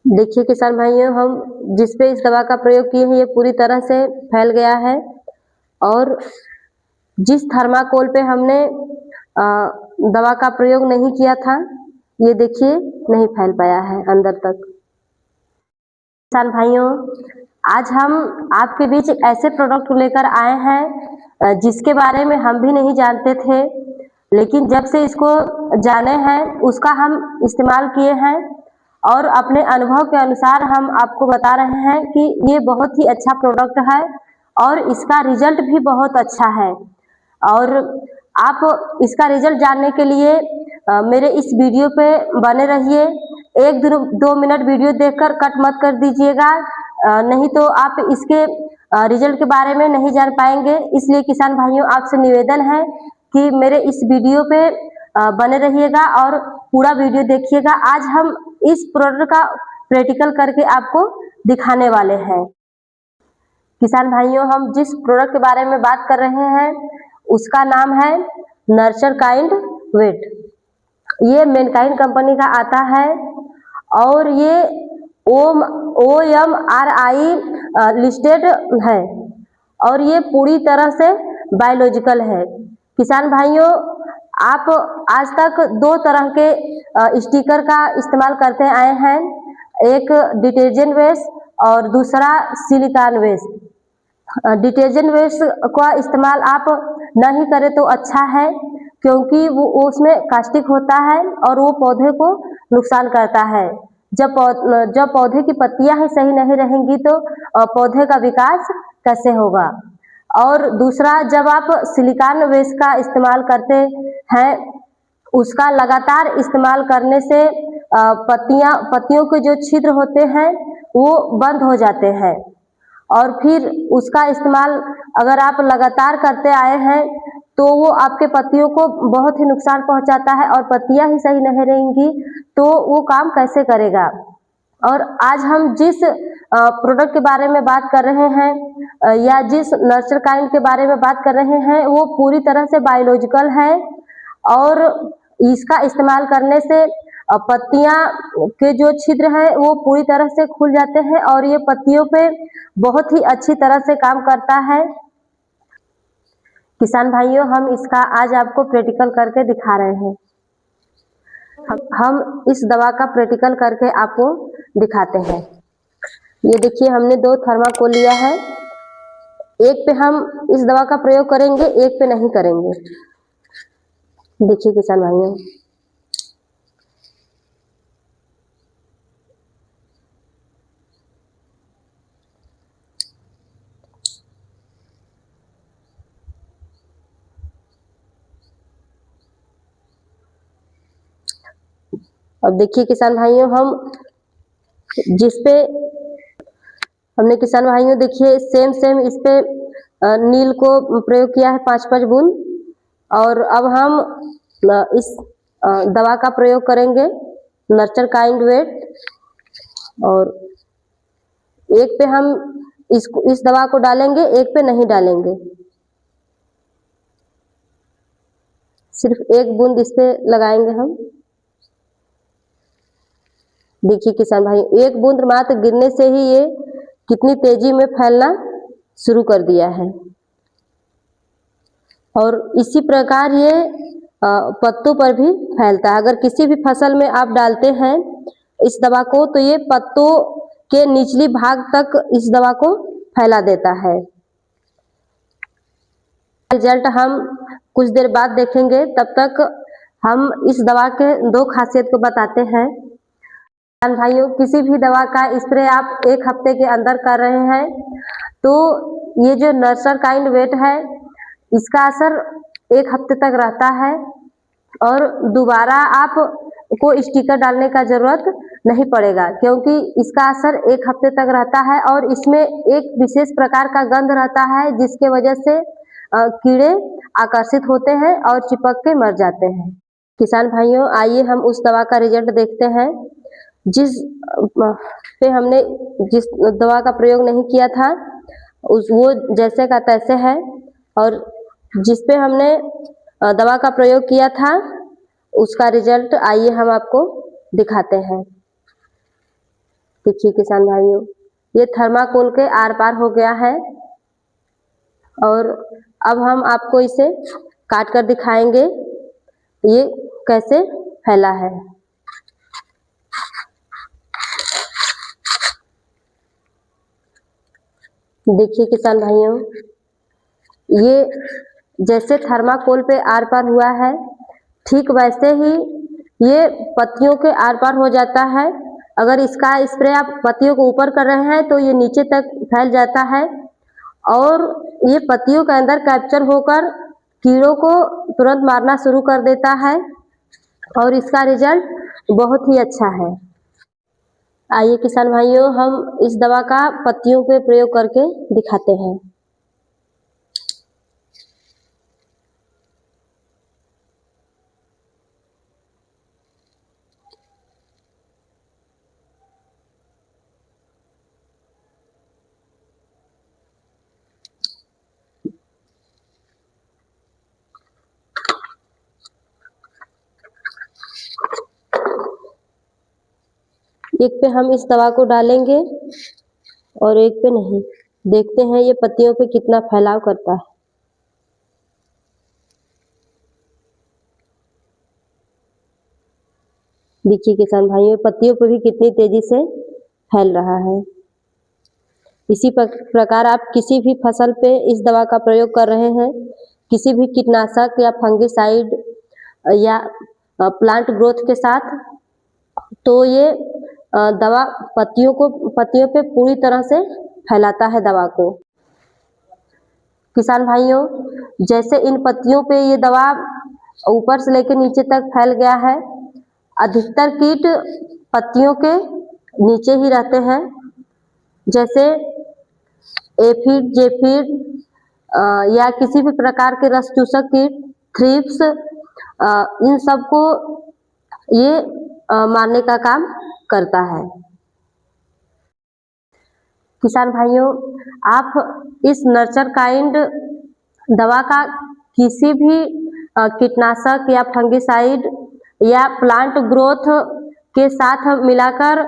देखिए किसान भाइयों, हम जिस पे इस दवा का प्रयोग किए हैं ये पूरी तरह से फैल गया है और जिस थर्माकोल पे हमने दवा का प्रयोग नहीं किया था, ये देखिए नहीं फैल पाया है अंदर तक। किसान भाइयों, आज हम आपके बीच एक ऐसे प्रोडक्ट को लेकर आए हैं जिसके बारे में हम भी नहीं जानते थे, लेकिन जब से इसको जाने हैं उसका हम इस्तेमाल किए हैं और अपने अनुभव के अनुसार हम आपको बता रहे हैं कि ये बहुत ही अच्छा प्रोडक्ट है और इसका रिजल्ट भी बहुत अच्छा है। और आप इसका रिजल्ट जानने के लिए मेरे इस वीडियो पे बने रहिए। 1-2 मिनट वीडियो देखकर कट मत कर दीजिएगा, नहीं तो आप इसके रिजल्ट के बारे में नहीं जान पाएंगे। इसलिए किसान भाइयों, आपसे निवेदन है कि मेरे इस वीडियो पे बने रहिएगा और पूरा वीडियो देखिएगा। आज हम इस प्रोडक्ट का प्रैक्टिकल करके आपको दिखाने वाले हैं। किसान भाइयों, हम जिस प्रोडक्ट के बारे में बात कर रहे हैं उसका नाम है नर्चर काइंड वेट। ये मैनकाइंड कंपनी का आता है और ये OMRI लिस्टेड है और ये पूरी तरह से बायोलॉजिकल है। किसान भाइयों, आप आज तक 2 तरह के स्टिकर का इस्तेमाल करते आए हैं, एक डिटर्जेंट वेस्ट और दूसरा सिलिकॉन वेस्ट। डिटर्जेंट वेस्ट का इस्तेमाल आप नहीं करें तो अच्छा है, क्योंकि वो उसमें कास्टिक होता है और वो पौधे को नुकसान करता है। जब पौधे की पत्तियां ही सही नहीं रहेंगी तो पौधे का विकास कैसे होगा। और दूसरा, जब आप सिलिकॉन वेस्ट का इस्तेमाल करते हैं, उसका लगातार इस्तेमाल करने से पत्तियों के जो छिद्र होते हैं वो बंद हो जाते हैं और फिर उसका इस्तेमाल अगर आप लगातार करते आए हैं तो वो आपके पत्तियों को बहुत ही नुकसान पहुंचाता है और पत्तियां ही सही नहीं रहेंगी तो वो काम कैसे करेगा। और आज हम जिस प्रोडक्ट के बारे में बात कर रहे हैं या जिस नर्चर काइंड के बारे में बात कर रहे हैं वो पूरी तरह से बायोलॉजिकल है और इसका इस्तेमाल करने से पत्तियां के जो छिद्र है वो पूरी तरह से खुल जाते हैं और ये पत्तियों पे बहुत ही अच्छी तरह से काम करता है। किसान भाइयों, हम इसका आज आपको प्रैक्टिकल करके दिखा रहे हैं। हम इस दवा का प्रैक्टिकल करके आपको दिखाते हैं। ये देखिए, हमने 2 थर्माकोल लिया है, एक पे हम इस दवा का प्रयोग करेंगे, एक पे नहीं करेंगे। देखिए किसान भाइयों, अब देखिए किसान भाइयों, हम जिस पे हमने किसान भाइयों देखिए सेम इस पे नील को प्रयोग किया है 5-5 बूंद और अब हम इस दवा का प्रयोग करेंगे नर्चर काइंड वेट और एक पे हम इस दवा को डालेंगे, एक पे नहीं डालेंगे। सिर्फ 1 बूंद इस पे लगाएंगे हम। देखिए किसान भाई, 1 बूंद मात्र गिरने से ही ये कितनी तेजी में फैलना शुरू कर दिया है और इसी प्रकार ये पत्तों पर भी फैलता है। अगर किसी भी फसल में आप डालते हैं इस दवा को तो ये पत्तों के निचली भाग तक इस दवा को फैला देता है। रिजल्ट हम कुछ देर बाद देखेंगे, तब तक हम इस दवा के 2 खासियत को बताते हैं। भाइयों, किसी भी दवा का स्प्रे आप 1 हफ्ते के अंदर कर रहे हैं तो ये जो नर्चर काइंड वेट है इसका असर 1 हफ्ते तक रहता है और दोबारा आप को स्टिकर डालने का जरूरत नहीं पड़ेगा, क्योंकि इसका असर 1 हफ्ते तक रहता है और इसमें एक विशेष प्रकार का गंध रहता है जिसके वजह से कीड़े आकर्षित होते हैं और चिपक के मर जाते हैं। किसान भाइयों, आइए हम उस दवा का रिजल्ट देखते हैं जिस पे हमने जिस दवा का प्रयोग नहीं किया था वो जैसे का तैसे है और जिस पे हमने दवा का प्रयोग किया था उसका रिजल्ट आइए हम आपको दिखाते हैं। देखिए किसान भाइयों, ये थर्माकोल के आर पार हो गया है और अब हम आपको इसे काट कर दिखाएंगे ये कैसे फैला है। देखिए किसान भाइयों, ये जैसे थर्माकोल पे आर पार हुआ है, ठीक वैसे ही ये पत्तियों के आर पार हो जाता है। अगर इसका स्प्रे आप पत्तियों को ऊपर कर रहे हैं तो ये नीचे तक फैल जाता है और ये पत्तियों के अंदर कैप्चर होकर कीड़ों को तुरंत मारना शुरू कर देता है और इसका रिजल्ट बहुत ही अच्छा है। आइए किसान भाइयों, हम इस दवा का पत्तियों पे प्रयोग करके दिखाते हैं। एक पे हम इस दवा को डालेंगे और एक पे नहीं। देखते हैं ये पत्तियों पे कितना फैलाव करता है। देखिए किसान भाइयों, पत्तियों पे भी कितनी तेजी से फैल रहा है। इसी प्रकार आप किसी भी फसल पे इस दवा का प्रयोग कर रहे हैं, किसी भी कीटनाशक या फंगिसाइड या प्लांट ग्रोथ के साथ, तो ये दवा पत्तियों पे पूरी तरह से फैलाता है दवा को। किसान भाइयों, जैसे इन पत्तियों पे ये दवा ऊपर से लेकर नीचे तक फैल गया है, अधिकतर कीट पत्तियों के नीचे ही रहते हैं, जैसे एफिड, जेफिड या किसी भी प्रकार के रस चूसक कीट, थ्रिप्स, इन सबको ये मारने का काम करता है। किसान भाइयों, आप इस नर्चर काइंड दवा का किसी भी कीटनाशक या फंगिसाइड या प्लांट ग्रोथ के साथ मिलाकर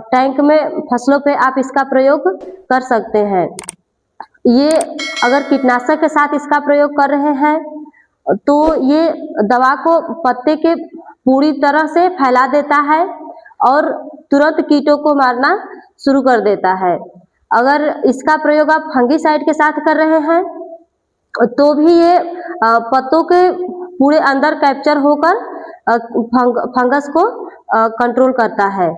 टैंक में फसलों पे आप इसका प्रयोग कर सकते हैं। ये अगर कीटनाशक के साथ इसका प्रयोग कर रहे हैं तो ये दवा को पत्ते के पूरी तरह से फैला देता है और तुरंत कीटों को मारना शुरू कर देता है। अगर इसका प्रयोग आप फंगिसाइड के साथ कर रहे हैं तो भी ये पत्तों के पूरे अंदर कैप्चर होकर फंगस को कंट्रोल करता है।